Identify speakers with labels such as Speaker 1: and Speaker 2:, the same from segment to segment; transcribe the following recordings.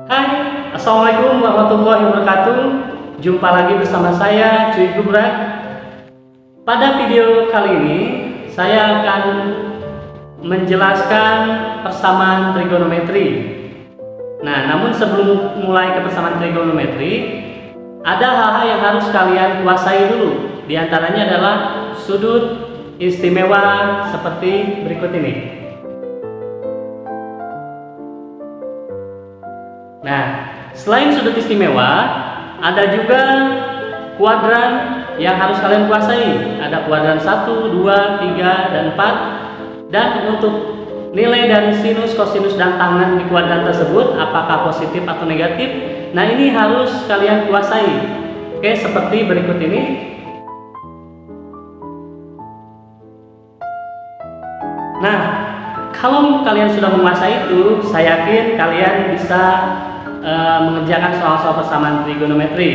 Speaker 1: Hai, Assalamualaikum warahmatullahi wabarakatuh. Jumpa lagi bersama saya, Cuy Gubrak. Pada video kali ini, saya akan menjelaskan persamaan trigonometri. Nah, namun sebelum mulai ke persamaan trigonometri, ada hal-hal yang harus kalian kuasai dulu. Di antaranya adalah sudut istimewa seperti berikut ini. Nah, selain sudut istimewa, ada juga kuadran yang harus kalian kuasai. Ada kuadran 1, 2, 3, dan 4. Dan untuk nilai dari sinus, kosinus, dan tangen di kuadran tersebut, apakah positif atau negatif, nah ini harus kalian kuasai. Oke, seperti berikut ini. Nah, kalau kalian sudah menguasai itu, saya yakin kalian bisa mengerjakan soal-soal persamaan trigonometri,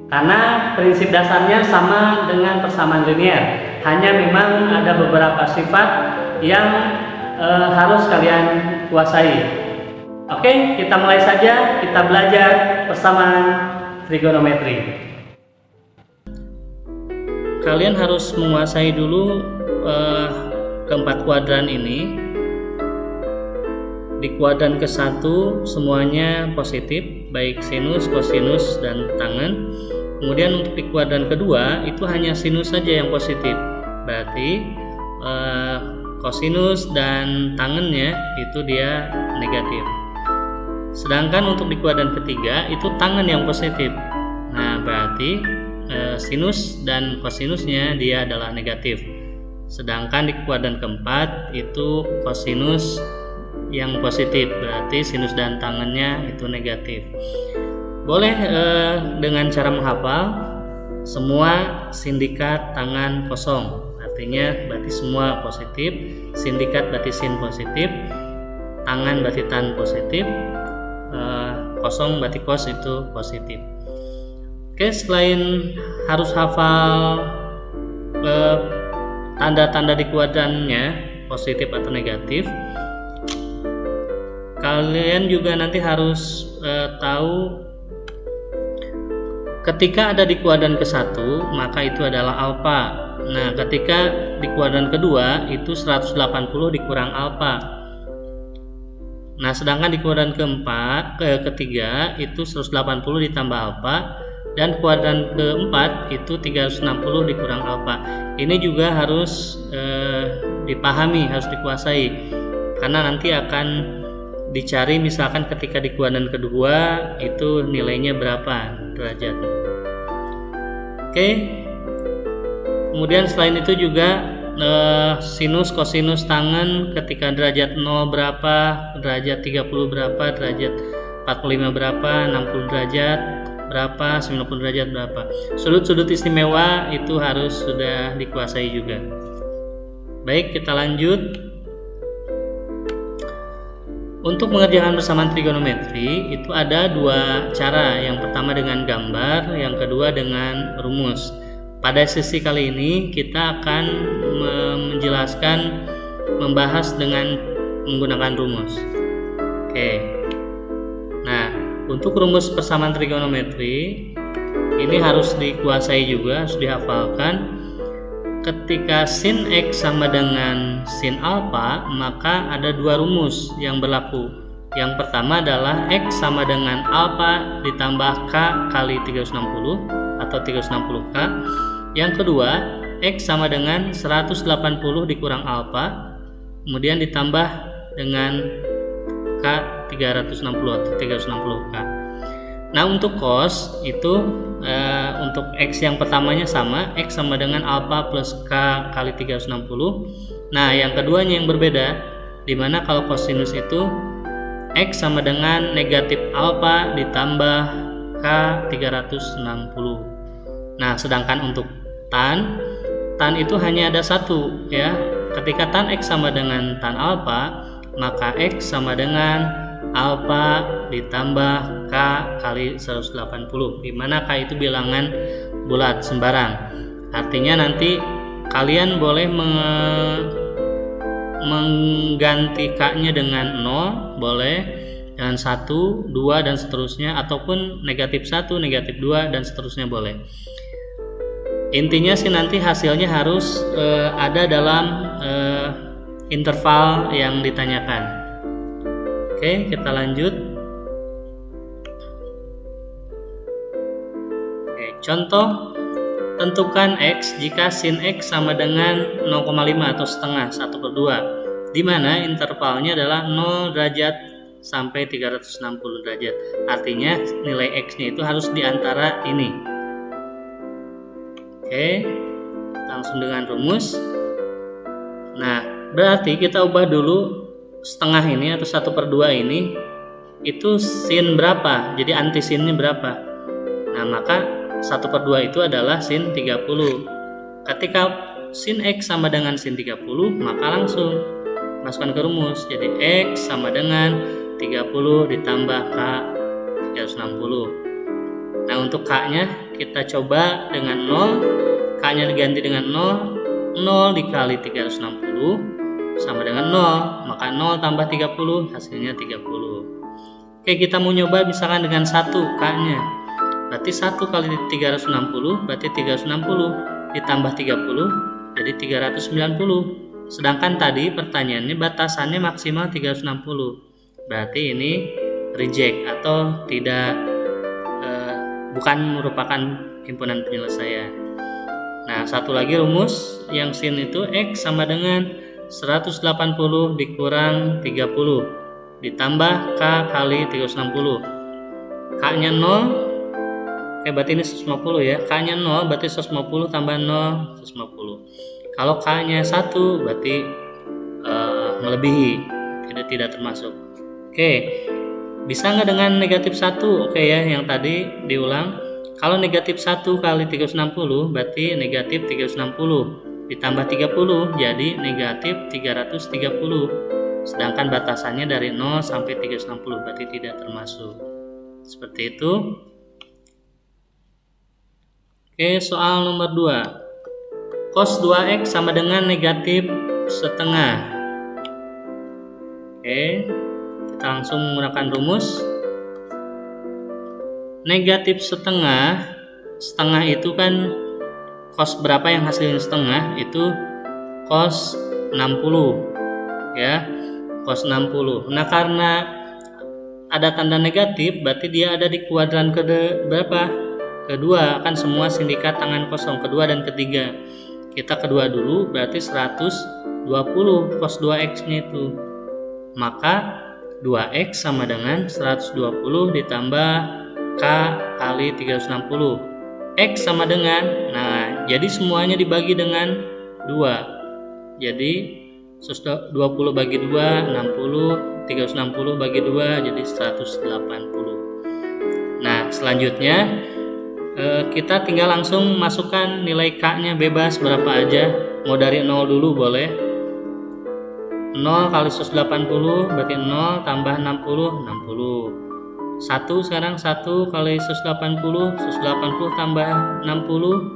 Speaker 1: karena prinsip dasarnya sama dengan persamaan linear, hanya memang ada beberapa sifat yang harus kalian kuasai. Oke, kita mulai saja, kita belajar persamaan trigonometri. Kalian harus menguasai dulu keempat kuadran ini. Di kuadran ke-1 semuanya positif, baik sinus, kosinus, dan tangen. Kemudian untuk di kuadran kedua itu hanya sinus saja yang positif, berarti kosinus dan tangennya itu dia negatif. Sedangkan untuk di kuadran ketiga itu tangen yang positif, nah berarti sinus dan kosinusnya dia adalah negatif. Sedangkan di kuadran keempat itu kosinus yang positif, berarti sinus dan tangennya itu negatif. Boleh dengan cara menghafal semua sindikat tangan kosong, artinya berarti semua positif. Sindikat berarti sin positif, tangan berarti tan positif, kosong berarti kos itu positif. Oke, selain harus hafal tanda-tanda di kuadrannya positif atau negatif, kalian juga nanti harus tahu ketika ada di kuadran ke-1 maka itu adalah alfa. Nah, ketika di kuadran kedua itu 180 dikurang alfa. Nah, sedangkan di kuadran ketiga itu 180 ditambah alfa, dan kuadran keempat itu 360 dikurang alfa. Ini juga harus dipahami, harus dikuasai, karena nanti akan dicari misalkan ketika di kuadran kedua itu nilainya berapa derajat. Oke, kemudian selain itu juga sinus, kosinus, tangen ketika derajat 0 berapa, derajat 30 berapa, derajat 45 berapa, 60 derajat berapa, 90 derajat berapa. Sudut-sudut istimewa itu harus sudah dikuasai juga. Baik, kita lanjut. Untuk mengerjakan persamaan trigonometri itu ada dua cara. Yang pertama dengan gambar, yang kedua dengan rumus. Pada sesi kali ini kita akan membahas dengan menggunakan rumus. Oke. Nah, untuk rumus persamaan trigonometri ini harus dikuasai juga, harus dihafalkan. Ketika sin X sama dengan sin alfa, maka ada dua rumus yang berlaku. Yang pertama adalah X sama dengan alfa ditambah K kali 360 atau 360K. Yang kedua, X sama dengan 180 dikurang alfa, kemudian ditambah dengan K 360 atau 360K. Nah, untuk cos itu untuk X yang pertamanya sama, X sama dengan alfa plus K kali 360. Nah, yang keduanya yang berbeda, dimana kalau kosinus itu X sama dengan negatif alfa ditambah K 360. Nah, sedangkan untuk tan itu hanya ada satu ya. Ketika tan X sama dengan tan alfa, maka X sama dengan alfa ditambah K kali 180, dimana K itu bilangan bulat sembarang. Artinya nanti kalian boleh mengganti K nya dengan 0 boleh, dengan 1, 2 dan seterusnya, ataupun negatif 1, negatif 2 dan seterusnya boleh. Intinya sih nanti hasilnya harus ada dalam interval yang ditanyakan. Oke, kita lanjut. Oke, contoh, tentukan X jika sin X sama dengan 0,5 atau setengah 1/2, di mana intervalnya adalah 0 derajat sampai 360 derajat. Artinya nilai X-nya itu harus di antara ini. Oke, langsung dengan rumus. Nah, berarti kita ubah dulu setengah ini atau 1/2 ini itu sin berapa, jadi anti sinnya berapa. Nah, maka 1/2 itu adalah sin 30. Ketika sin X sama dengan sin 30, maka langsung masukkan ke rumus. Jadi X sama dengan 30 ditambah K 360. Nah, untuk K-nya kita coba dengan 0, K-nya diganti dengan 0, 0 dikali 360 sama dengan 0, maka 0 tambah 30 hasilnya 30. Oke, kita mau nyoba misalkan dengan 1 K-nya. Berarti 1 kali 360 berarti 360 ditambah 30 jadi 390. Sedangkan tadi pertanyaannya batasannya maksimal 360. Berarti ini reject atau tidak, bukan merupakan himpunan penyelesaian. Nah, satu lagi rumus yang sin itu X sama dengan 180 dikurang 30 ditambah K kali 360. K-nya 0. Oke, berarti ini 150 ya. K-nya 0 berarti 150 tambah 0 150. Kalau K-nya 1 berarti melebihi, tidak termasuk. Oke, bisa nggak dengan negatif 1? Oke ya, yang tadi diulang. Kalau negatif 1 kali 360 berarti negatif 360 ditambah 30 jadi negatif 330. Sedangkan batasannya dari 0 sampai 360 berarti tidak termasuk. Seperti itu. Oke, soal nomor 2. Cos 2X sama dengan negatif setengah. Oke, kita langsung menggunakan rumus. Negatif setengah itu kan cos berapa yang hasilnya setengah, itu cos 60 ya, cos 60. Nah, karena ada tanda negatif berarti dia ada di kuadran berapa? Kedua, kan semua sindikat tangan kosong, kedua dan ketiga. Kita kedua dulu berarti 120 cos 2X nya itu. Maka 2X sama dengan 120 ditambah K kali 360. X sama dengan, nah jadi semuanya dibagi dengan 2. Jadi 20 bagi 2 60, 360 bagi 2 jadi 180. Nah, selanjutnya kita tinggal langsung masukkan nilai K-nya bebas berapa aja. Mau dari 0 dulu boleh. 0 kali 180 berarti 0 tambah 60 60. 1 sekarang 1 kali 180 tambah 60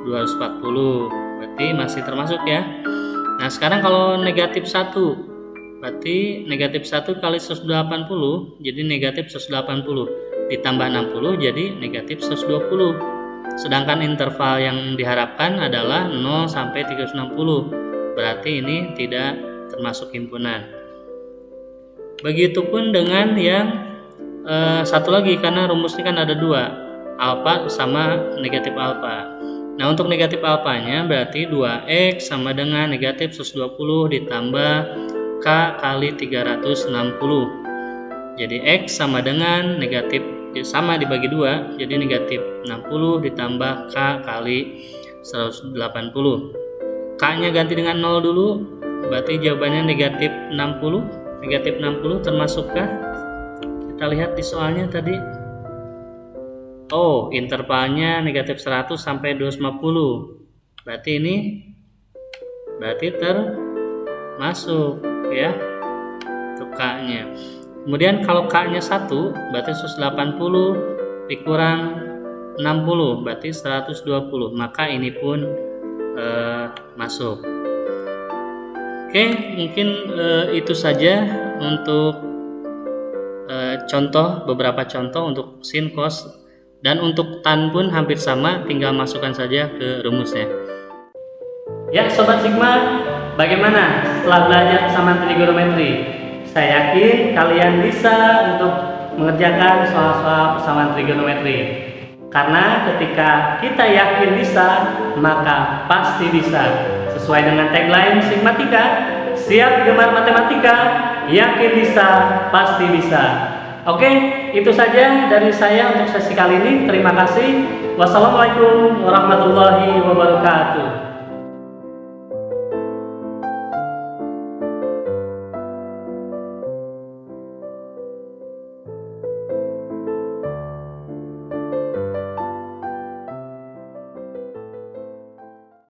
Speaker 1: 240. Berarti masih termasuk ya. Nah, sekarang kalau negatif 1 berarti negatif 1 kali 180 jadi negatif 180 ditambah 60 jadi negatif 120. Sedangkan interval yang diharapkan adalah 0 sampai 360. Berarti ini tidak termasuk himpunan. Begitupun dengan yang satu lagi, karena rumusnya kan ada 2, alfa sama negatif alfa. Nah, untuk negatif alfanya berarti 2X sama dengan negatif 120 ditambah K kali 360. Jadi X sama dengan negatif, sama dibagi 2, jadi negatif 60 ditambah K kali 180. K nya ganti dengan 0 dulu, berarti jawabannya negatif 60. Negatif 60 termasukkah? Kita lihat di soalnya tadi. Oh, intervalnya negatif 100 sampai 250. Berarti ini termasuk ya, untuk K-nya. Kemudian kalau K-nya 1 berarti 180 dikurang 60 berarti 120. Maka ini pun masuk. Oke, mungkin itu saja untuk beberapa contoh untuk sin, cos, dan untuk tan pun hampir sama, tinggal masukkan saja ke rumusnya. Ya Sobat Sigma, bagaimana setelah belajar persamaan trigonometri? Saya yakin kalian bisa untuk mengerjakan soal-soal persamaan trigonometri. Karena ketika kita yakin bisa, maka pasti bisa. Sesuai dengan tagline Sigmatika, siap gemar matematika, yakin bisa, pasti bisa. Oke, itu saja dari saya untuk sesi kali ini. Terima kasih. Wassalamualaikum warahmatullahi wabarakatuh.